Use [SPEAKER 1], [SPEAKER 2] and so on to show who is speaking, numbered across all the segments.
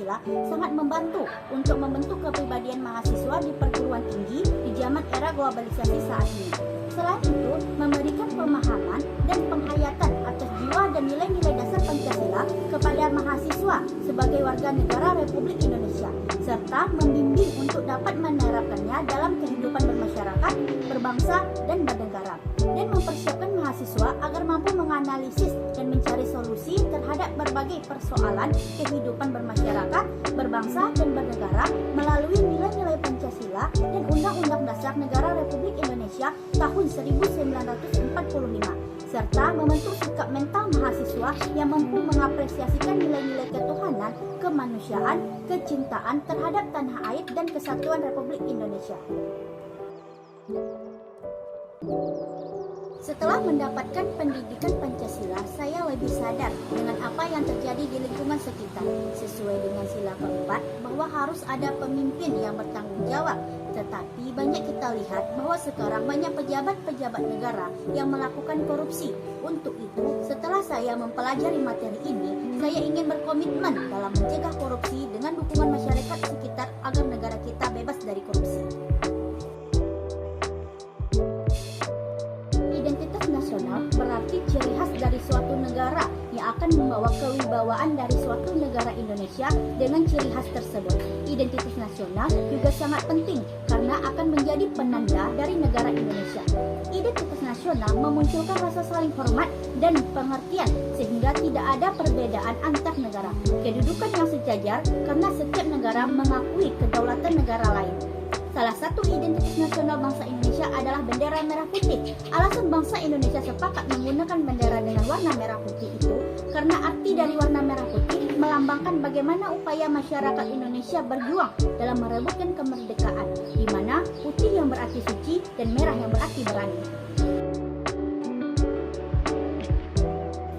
[SPEAKER 1] Pancasila sangat membantu untuk membentuk kepribadian mahasiswa di perguruan tinggi di zaman era globalisasi saat ini. Selain itu, memberikan pemahaman dan penghayatan atas jiwa dan nilai-nilai dasar Pancasila kepada mahasiswa sebagai warga negara Republik Indonesia, serta membimbing untuk dapat menerapkannya dalam kehidupan bermasyarakat, berbangsa, dan bernegara, dan mempersiapkan mahasiswa agar mampu menganalisis dan mencari solusi terhadap berbagai persoalan kehidupan bermasyarakat, berbangsa, dan bernegara melalui nilai-nilai Pancasila dan Undang-Undang Dasar Negara Republik Indonesia tahun 1945, serta membentuk sikap mental mahasiswa yang mampu mengapresiasikan nilai-nilai ketuhanan, kemanusiaan, kecintaan terhadap tanah air dan kesatuan Republik Indonesia. Setelah mendapatkan pendidikan Pancasila, saya lebih sadar dengan apa yang terjadi di lingkungan sekitar. Sesuai dengan sila keempat, bahwa harus ada pemimpin yang bertanggung jawab. Tetapi banyak kita lihat bahwa sekarang banyak pejabat-pejabat negara yang melakukan korupsi. Untuk itu, setelah saya mempelajari materi ini, saya ingin berkomitmen dalam mencegah korupsi dengan dukungan masyarakat sekitar agar negara kita bebas dari korupsi. Identitas nasional berarti ciri khas dari suatu negara yang akan membawa kewibawaan dari suatu negara Indonesia dengan ciri khas tersebut. Identitas nasional juga sangat penting karena akan menjadi penanda dari negara Indonesia. Identitas nasional memunculkan rasa saling hormat dan pengertian sehingga tidak ada perbedaan antar negara. Kedudukan yang sejajar karena setiap negara mengakui kedaulatan negara lain. Salah satu identitas nasional bangsa Indonesia adalah bendera merah putih. Alasan bangsa Indonesia sepakat menggunakan bendera dengan warna merah putih itu karena arti dari warna merah putih melambangkan bagaimana upaya masyarakat Indonesia berjuang dalam merebutkan kemerdekaan, di mana putih yang berarti suci dan merah yang berarti berani.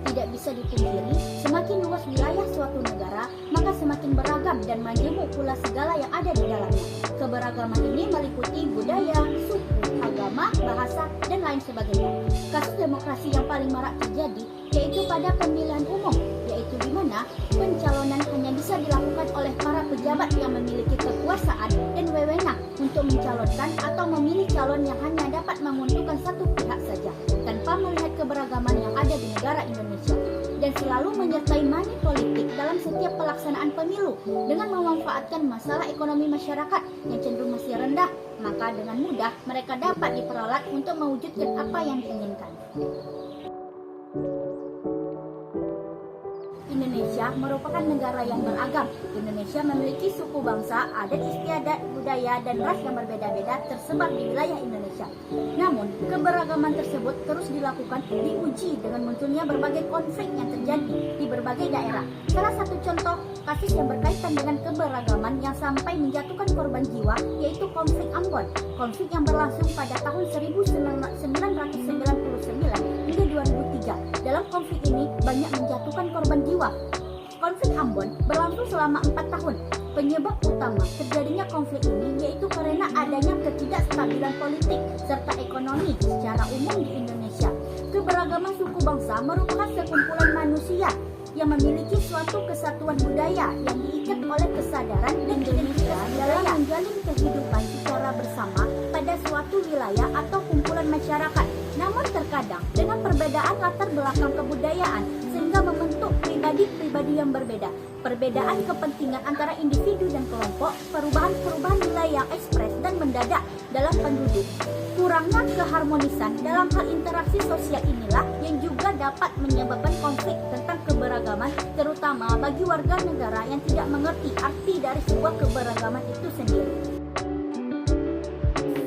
[SPEAKER 1] Tidak bisa dipungkiri, semakin luas wilayah suatu negara, maka semakin beragam dan majemuk pula segala yang ada di dalamnya. Keberagaman ini meliputi budaya, suku, agama, bahasa, dan lain sebagainya. Kasus demokrasi yang paling marak terjadi yaitu pada pemilihan umum, yaitu di mana pencalonan hanya bisa dilakukan oleh para pejabat yang memiliki kekuasaan dan wewenang untuk mencalonkan atau memilih calon yang hanya dapat menguntungkan satu pihak saja, tanpa melihat keberagaman yang ada di negara Indonesia, dan selalu menyertai money politik dalam setiap pelaksanaan pemilu dengan memanfaatkan masalah ekonomi masyarakat yang cenderung masih rendah, maka dengan mudah mereka dapat diperalat untuk mewujudkan apa yang diinginkan. Indonesia merupakan negara yang beragam. Indonesia memiliki suku bangsa, adat istiadat, budaya, dan ras yang berbeda-beda tersebar di wilayah Indonesia. Namun, keberagaman tersebut terus dilakukan diuji dengan munculnya berbagai konflik yang terjadi di berbagai daerah. Salah satu contoh kasus yang berkaitan dengan keberagaman yang sampai menjatuhkan korban jiwa yaitu konflik Ambon. Konflik yang berlangsung pada tahun 1999 hingga 2003. Dalam konflik ini banyak menjatuhkan korban jiwa. Konflik Ambon berlangsung selama 4 tahun. Penyebab utama terjadinya konflik ini yaitu karena adanya ketidakstabilan politik serta ekonomi secara umum di Indonesia. Keberagaman suku bangsa merupakan sekumpulan manusia yang memiliki suatu kesatuan budaya yang diikat oleh kesadaran dan identitas dalam menjalin kehidupan secara bersama pada suatu wilayah atau kumpulan masyarakat. Namun terkadang dengan perbedaan latar belakang kebudayaan sehingga membentuk pribadi-pribadi yang berbeda. Perbedaan kepentingan antara individu dan kelompok, perubahan-perubahan nilai yang ekspres dan mendadak dalam penduduk. Kurangnya keharmonisan dalam hal interaksi sosial inilah yang juga dapat menyebabkan konflik tentang keberagaman, terutama bagi warga negara yang tidak mengerti arti dari sebuah keberagaman itu sendiri.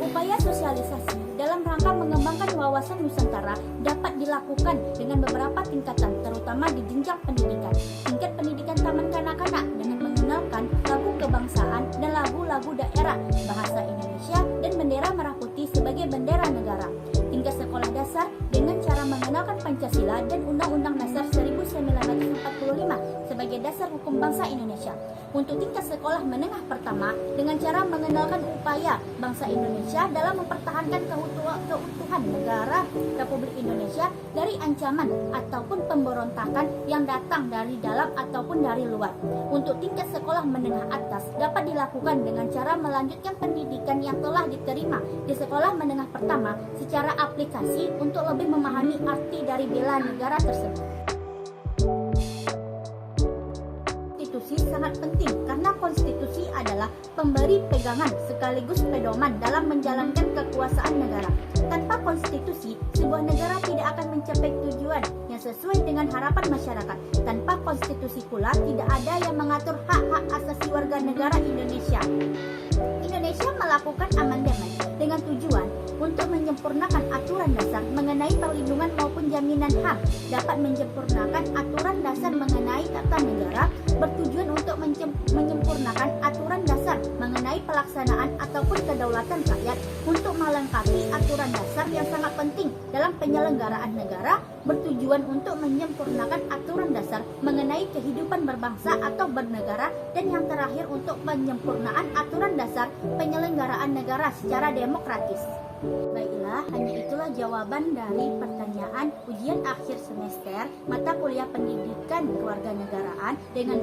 [SPEAKER 1] Upaya sosialisasi dalam rangka mengembangkan wawasan Nusantara dapat dilakukan dengan beberapa tingkatan, terutama di jenjang pendidikan. Tingkat pendidikan taman kanak-kanak dengan mengenalkan lagu kebangsaan dan lagu-lagu daerah, bahasa Indonesia, dan bendera merah putih sebagai bendera negara. Tingkat sekolah dasar dengan cara mengenalkan Pancasila dan Undang-Undang Dasar 1945 sebagai dasar hukum bangsa Indonesia. Untuk tingkat sekolah menengah pertama, dengan cara mengenalkan upaya bangsa Indonesia dalam mempertahankan keutuhan negara Republik Indonesia dari ancaman ataupun pemberontakan yang datang dari dalam ataupun dari luar. Untuk tingkat sekolah menengah atas dapat dilakukan dengan cara melanjutkan pendidikan yang telah diterima di sekolah menengah pertama secara aplikasi untuk lebih memahami arti dari bela negara tersebut. Konstitusi sangat penting karena konstitusi adalah pemberi pegangan sekaligus pedoman dalam menjalankan kekuasaan negara. Tanpa konstitusi, sebuah negara tidak akan mencapai tujuan yang sesuai dengan harapan masyarakat. Tanpa konstitusi pula tidak ada yang mengatur hak-hak asasi warga negara Indonesia. Indonesia melakukan amandemen dengan tujuan untuk menyempurnakan aturan dasar mengenai perlindungan maupun jaminan HAM, dapat menyempurnakan aturan dasar mengenai tata negara, bertujuan untuk menyempurnakan aturan dasar mengenai pelaksanaan ataupun kedaulatan rakyat, untuk melengkapi aturan dasar yang sangat penting dalam penyelenggaraan negara, bertujuan untuk menyempurnakan aturan dasar mengenai kehidupan berbangsa atau bernegara, dan yang terakhir untuk penyempurnaan aturan dasar penyelenggaraan negara secara demokratis. Baiklah, hanya itulah jawaban dari pertanyaan ujian akhir semester mata kuliah pendidikan kewarganegaraan dengan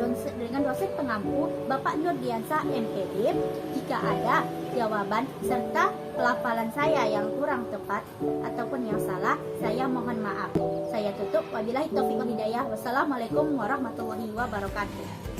[SPEAKER 1] dosen pengampu Bapak Nurdiansa MPD. Jika ada jawaban serta pelafalan saya yang kurang tepat ataupun yang salah, saya mohon maaf. Saya tutup. Wabillahi taufiq wal hidayah. Wassalamualaikum warahmatullahi wabarakatuh.